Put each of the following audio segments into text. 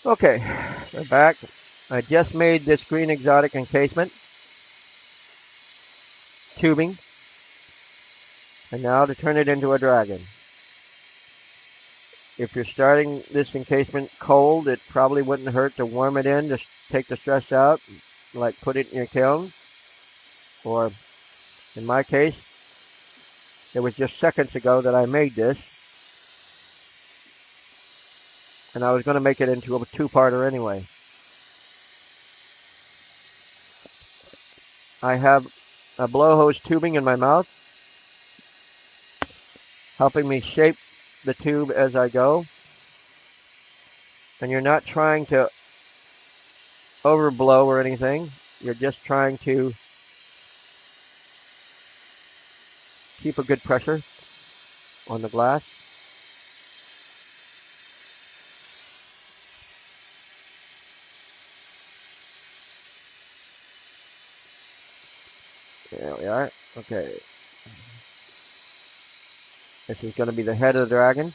Okay, we're back. I just made this green exotic encasement, tubing, and now to turn it into a dragon. If you're starting this encasement cold, it probably wouldn't hurt to warm it in, just take the stress out, like put it in your kiln, or in my case, it was just seconds ago that I made this, and I was going to make it into a two-parter anyway. I have a blowhose tubing in my mouth, helping me shape the tube as I go, and you're not trying to overblow or anything. You're just trying to keep a good pressure on the glass. There we are. Okay. This is going to be the head of the dragon.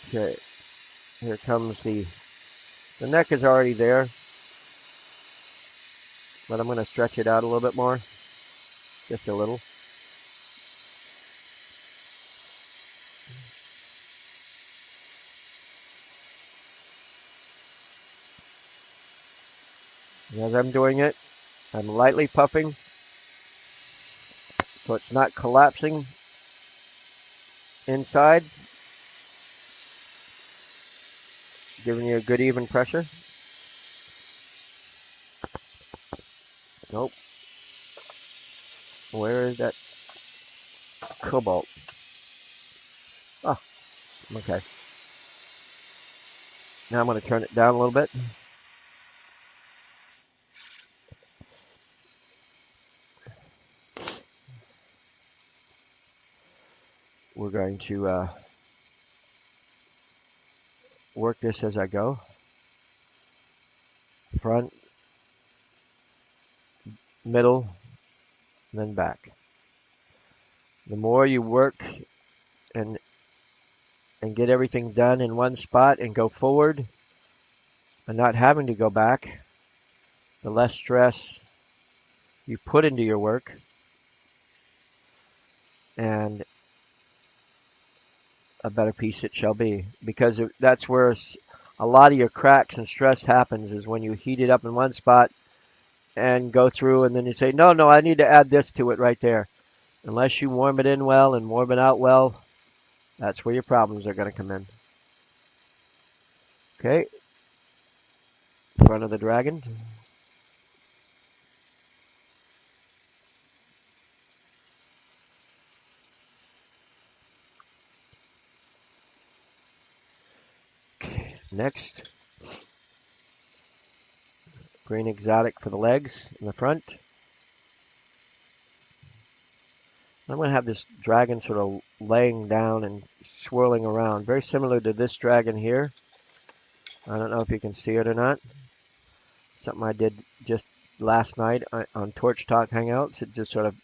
Okay. Here comes the neck is already there, but I'm going to stretch it out a little bit more. Just a little. And as I'm doing it, I'm lightly puffing so it's not collapsing inside, giving you a good even pressure. Nope. Where is that cobalt? Oh, okay. Now I'm going to turn it down a little bit. We're going to work this as I go. Front, middle, then back. The more you work and and get everything done in one spot and go forward and not having to go back, the less stress you put into your work, and a better piece it shall be. Because that's where a lot of your cracks and stress happens, is when you heat it up in one spot and go through and then you say, no, I need to add this to it right there. Unless you warm it in well and warm it out well, that's where your problems are going to come in. Okay, front of the dragon. Okay, next, green exotic for the legs in the front. I'm going to have this dragon sort of laying down and swirling around, very similar to this dragon here. I don't know if you can see it or not. Something I did just last night on Torch Talk Hangouts. It just sort of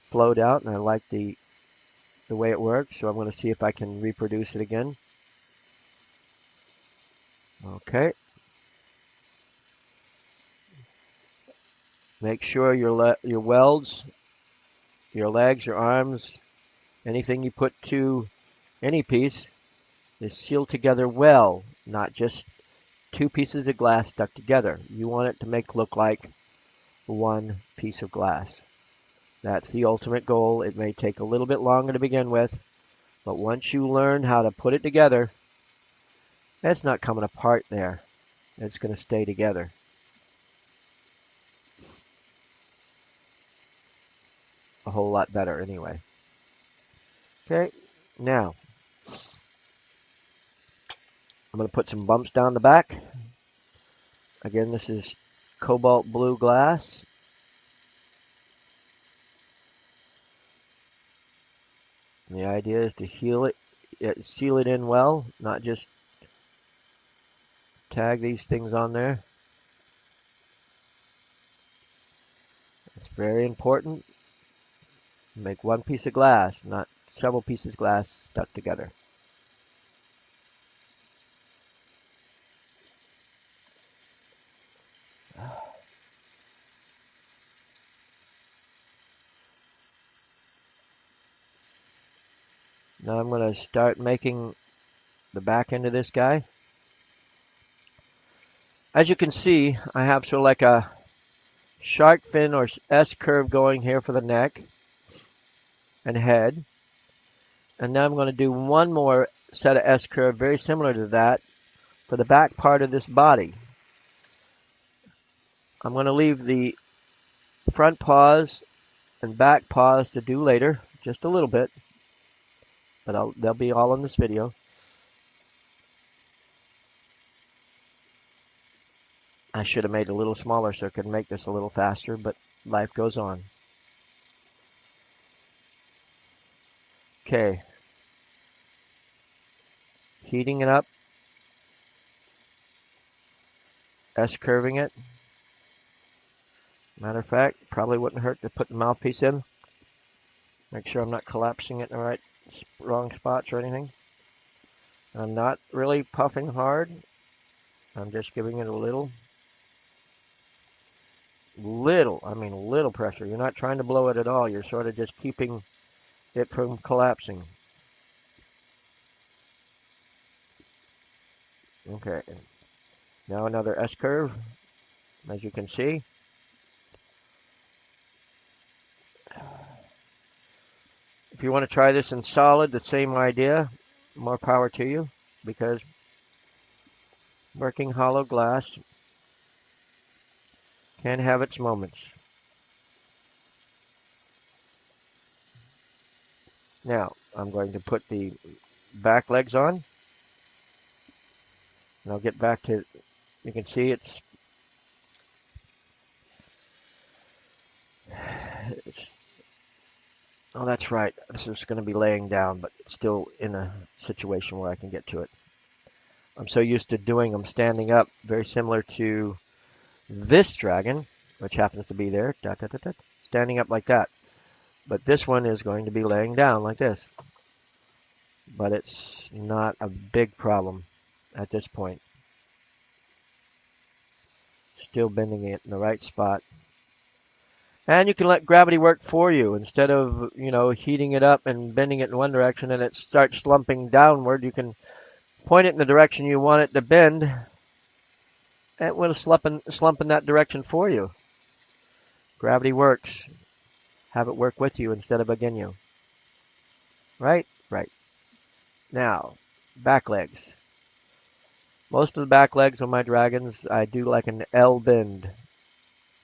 flowed out, and I like the way it works, so I'm going to see if I can reproduce it again. Okay. Make sure your welds, your legs, your arms, anything you put to any piece is sealed together well, not just two pieces of glass stuck together. You want it to look like one piece of glass. That's the ultimate goal. It may take a little bit longer to begin with, but once you learn how to put it together, it's not coming apart there. It's going to stay together. A whole lot better anyway. Okay, now I'm going to put some bumps down the back. Again, this is cobalt blue glass. And the idea is to seal it in well, not just tag these things on there. Very important. Make one piece of glass, not several pieces of glass stuck together. Now I'm going to start making the back end of this guy. As you can see, I have sort of like a shark fin or S curve going here for the neck and head. And now I'm going to do one more set of S curve very similar to that for the back part of this body. I'm going to leave the front paws and back paws to do later, just a little bit, but they'll be all in this video. I should have made it a little smaller so I could make this a little faster, but life goes on. Okay, heating it up, S-curving it. Matter of fact, probably wouldn't hurt to put the mouthpiece in. Make sure I'm not collapsing it in the wrong spots or anything. I'm not really puffing hard. I'm just giving it a little pressure. You're not trying to blow it at all. You're sort of just keeping it from collapsing. Okay, now another S-curve, as you can see. If you want to try this in solid, the same idea, more power to you, because working hollow glass can have its moments. Now, I'm going to put the back legs on, and I'll get back to, you can see it's oh, that's right. This is going to be laying down, but it's still in a situation where I can get to it. I'm so used to doing them standing up, very similar to this dragon, which happens to be there, standing up like that. But this one is going to be laying down like this. But it's not a big problem at this point. Still bending it in the right spot. And you can let gravity work for you. Instead of, heating it up and bending it in one direction and it starts slumping downward, you can point it in the direction you want it to bend. And it will slump in that direction for you. Gravity works. Have it work with you instead of against you. Right? Right. Now, back legs. Most of the back legs on my dragons, I do like an L bend.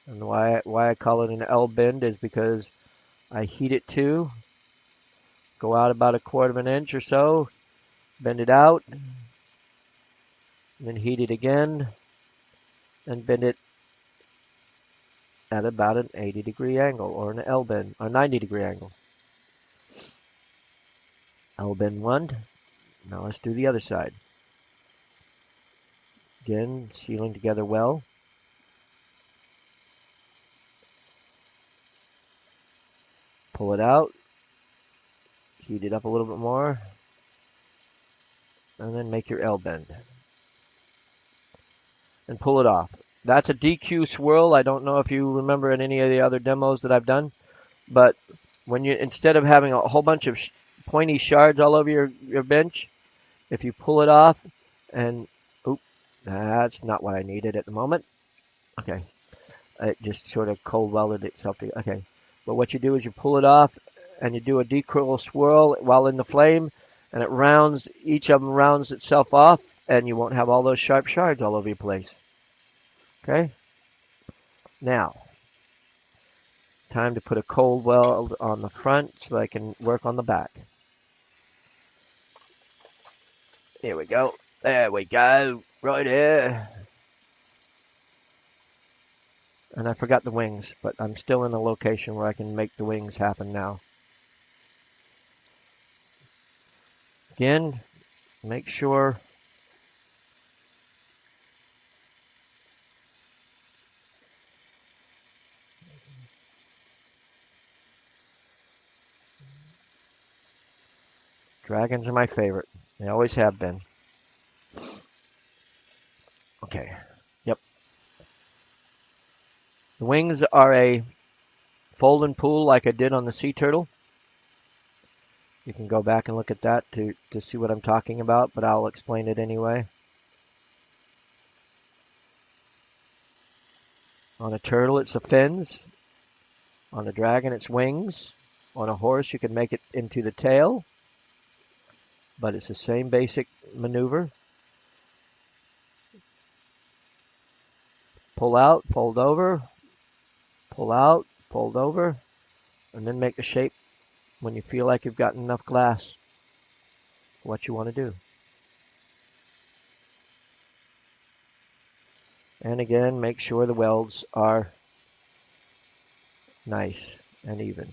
And why I call it an L bend is because I heat it to go out about 1/4 of an inch or so, bend it out, and then heat it again, and bend it at about an 80-degree angle, or an L bend, or 90-degree angle. L bend one. Now let's do the other side. Again, sealing together well. Pull it out, heat it up a little bit more, and then make your L bend. And pull it off. That's a DQ swirl. I don't know if you remember in any of the other demos that I've done, but when you, instead of having a whole bunch of pointy shards all over your bench, if you pull it off and, oop, that's not what I needed at the moment. Okay, it just sort of cold welded itself together. Okay, but what you do is you pull it off and you do a decoil swirl while in the flame, and it rounds, each of them rounds itself off, and you won't have all those sharp shards all over your place. Okay, now time to put a cold weld on the front so I can work on the back. Here we go. There we go. Right here. And I forgot the wings, but I'm still in a location where I can make the wings happen now. Again, make sure Dragons are my favorite. They always have been. Okay. Yep. The wings are a fold and pull like I did on the sea turtle. You can go back and look at that to see what I'm talking about, but I'll explain it anyway. On a turtle, it's the fins. On a dragon, it's wings. On a horse, you can make it into the tail, but it's the same basic maneuver. Pull out, fold over, pull out, fold over, and then make the shape when you feel like you've gotten enough glass for what you want to do. And again, make sure the welds are nice and even.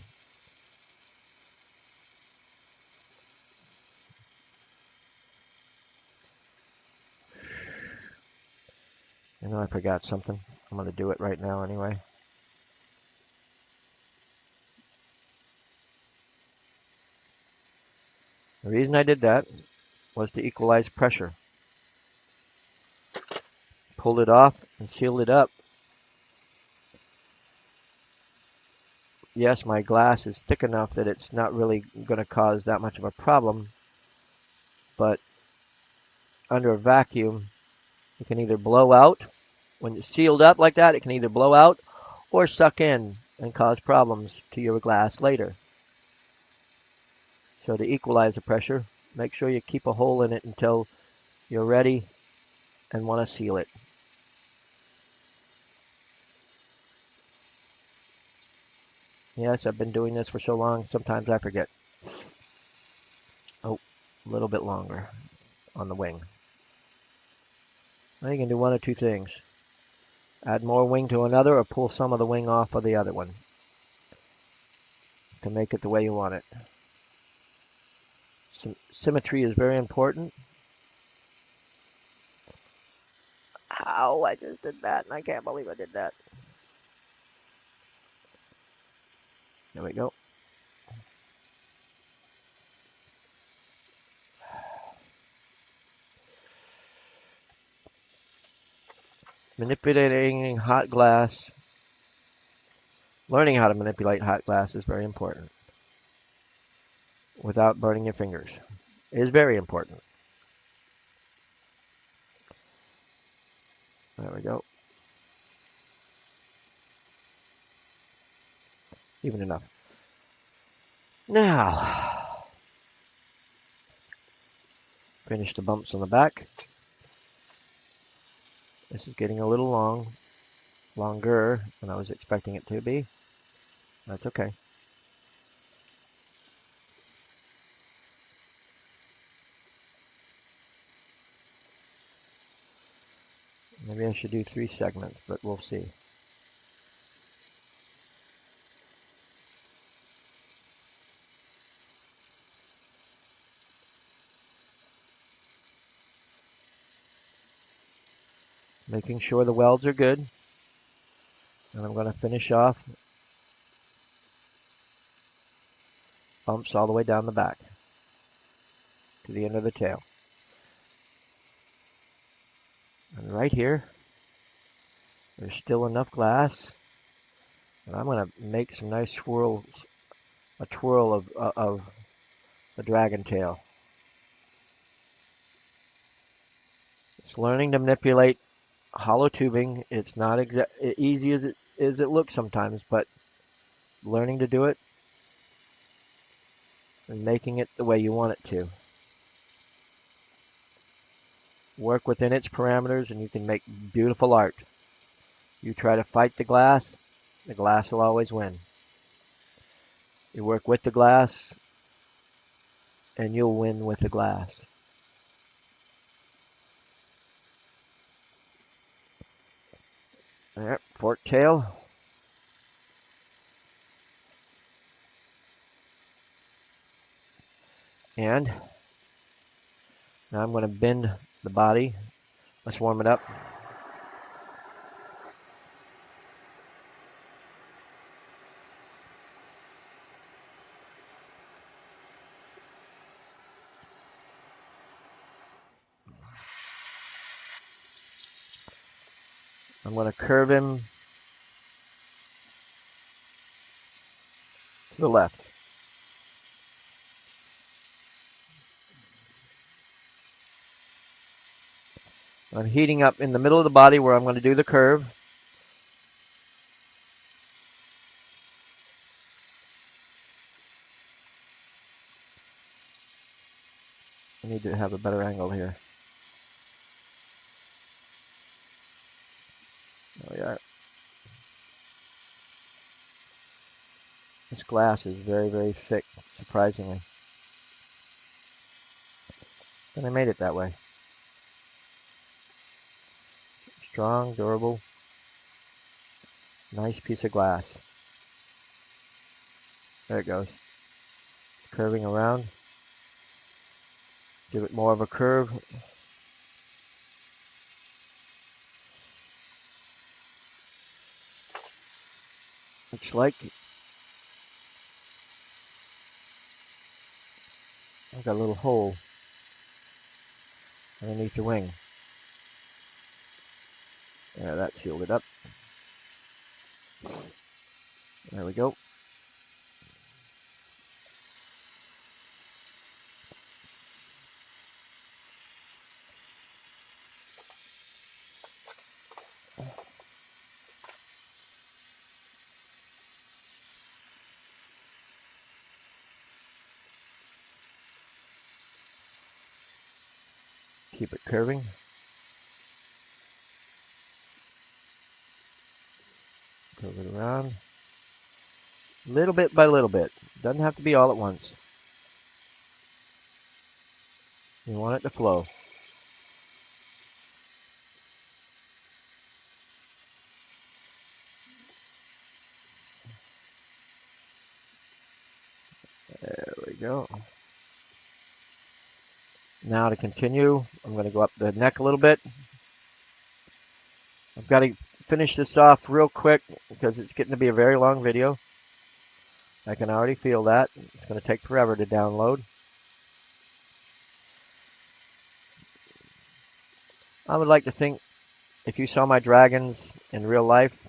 I know I forgot something. I'm going to do it right now anyway. The reason I did that was to equalize pressure. Pulled it off and sealed it up. Yes, my glass is thick enough that it's not really going to cause that much of a problem, but under a vacuum, it can either blow out. When it's sealed up like that, it can either blow out or suck in and cause problems to your glass later. So to equalize the pressure, make sure you keep a hole in it until you're ready and want to seal it. Yes, I've been doing this for so long, sometimes I forget. Oh, a little bit longer on the wing. Now you can do one of two things. Add more wing to another or pull some of the wing off of the other one to make it the way you want it. Symmetry is very important. Ow, I just did that and I can't believe I did that. There we go. Manipulating hot glass, learning how to manipulate hot glass is very important without burning your fingers. It is very important. There we go. Even enough. Now, finish the bumps on the back. This is getting a little longer than I was expecting it to be. That's okay. Maybe I should do 3 segments, but we'll see. Making sure the welds are good. And I'm going to finish off bumps all the way down the back to the end of the tail. And right here, there's still enough glass. And I'm going to make some nice swirls, a twirl of the dragon tail. It's learning to manipulate hollow tubing. It's not easy as it looks sometimes, but learning to do it and making it the way you want it to. Work within its parameters and you can make beautiful art. You try to fight the glass will always win. You work with the glass and you'll win with the glass. Alright, fork tail. And now I'm going to bend the body. Let's warm it up. I'm going to curve him to the left. I'm heating up in the middle of the body where I'm going to do the curve. I need to have a better angle here. Oh yeah. This glass is very, very thick, surprisingly. And I made it that way. Strong, durable, nice piece of glass. There it goes. Curving around. Give it more of a curve. Looks like I've got a little hole underneath the wing. Yeah, that sealed it up. There we go. Keep it curving. Curve it around. Little bit by little bit. Doesn't have to be all at once. You want it to flow. There we go. Now to continue, I'm going to go up the neck a little bit. I've got to finish this off real quick because it's getting to be a very long video. I can already feel that. It's going to take forever to download. I would like to think if you saw my dragons in real life,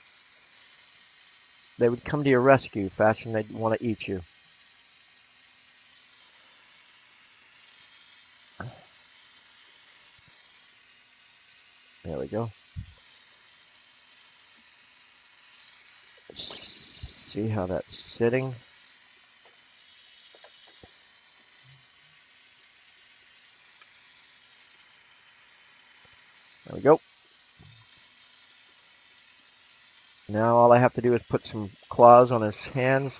they would come to your rescue faster than they'd want to eat you. There we go. Let's see how that's sitting. There we go. Now all I have to do is put some claws on his hands.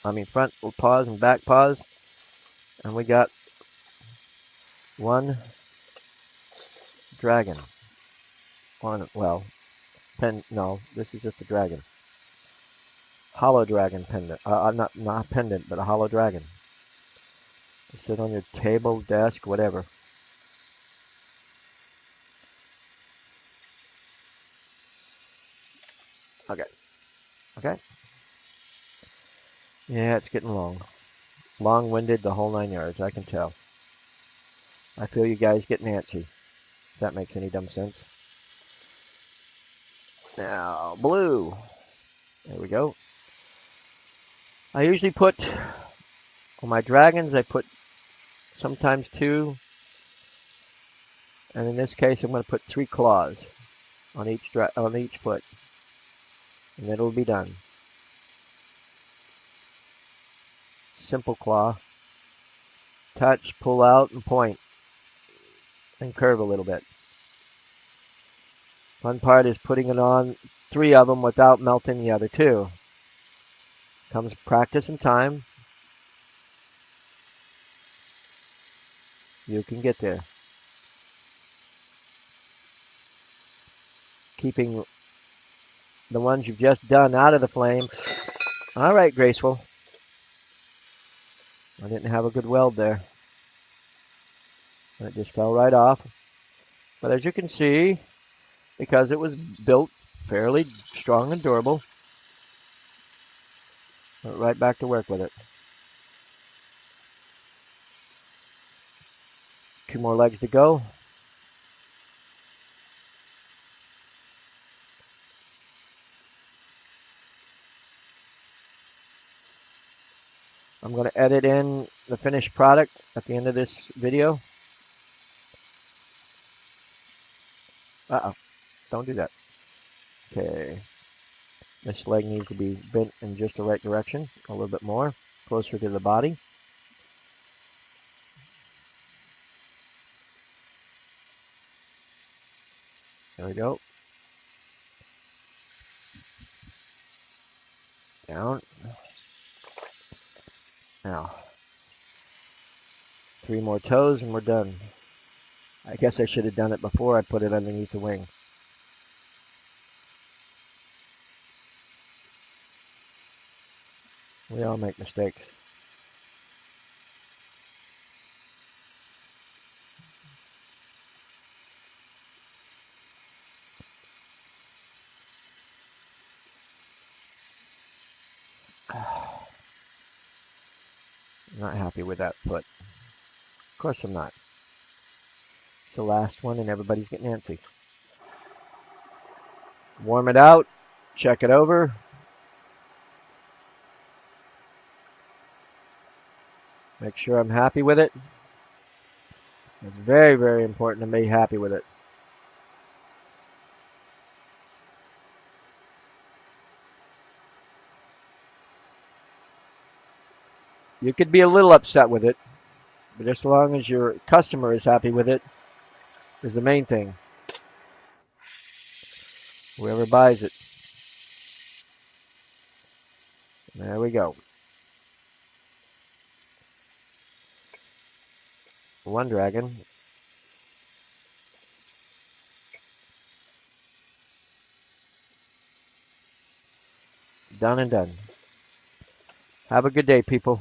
I mean front paws and back paws. And we got one dragon. Well, no, this is just a dragon. Hollow dragon pendant. Not pendant, but a hollow dragon. Sit on your table, desk, whatever. Okay. Okay. Yeah, it's getting long. Long-winded, the whole 9 yards, I can tell. I feel you guys getting antsy. If that makes any dumb sense. Now, blue. There we go. I usually put, on my dragons, I put sometimes 2. And in this case, I'm going to put 3 claws on each foot. And it'll be done. Simple claw. Touch, pull out, and point. And curve a little bit. Fun part is putting it on 3 of them without melting the other 2. Comes practice and time. You can get there. Keeping the ones you've just done out of the flame. All right, Graceful. I didn't have a good weld there. It just fell right off. But as you can see, because it was built fairly strong and durable, went right back to work with it. 2 more legs to go. I'm going to edit in the finished product at the end of this video. Uh-oh, don't do that. Okay, this leg needs to be bent in just the right direction, a little bit more, closer to the body. There we go. Down. Now, 3 more toes and we're done. I guess I should have done it before I put it underneath the wing. We all make mistakes. I'm not happy with that foot. Of course I'm not. It's the last one and everybody's getting antsy. Warm it out. Check it over. Make sure I'm happy with it. It's very, very important to be happy with it. You could be a little upset with it, but as long as your customer is happy with it is the main thing. Whoever buys it. There we go. One dragon. Done and done. Have a good day, people.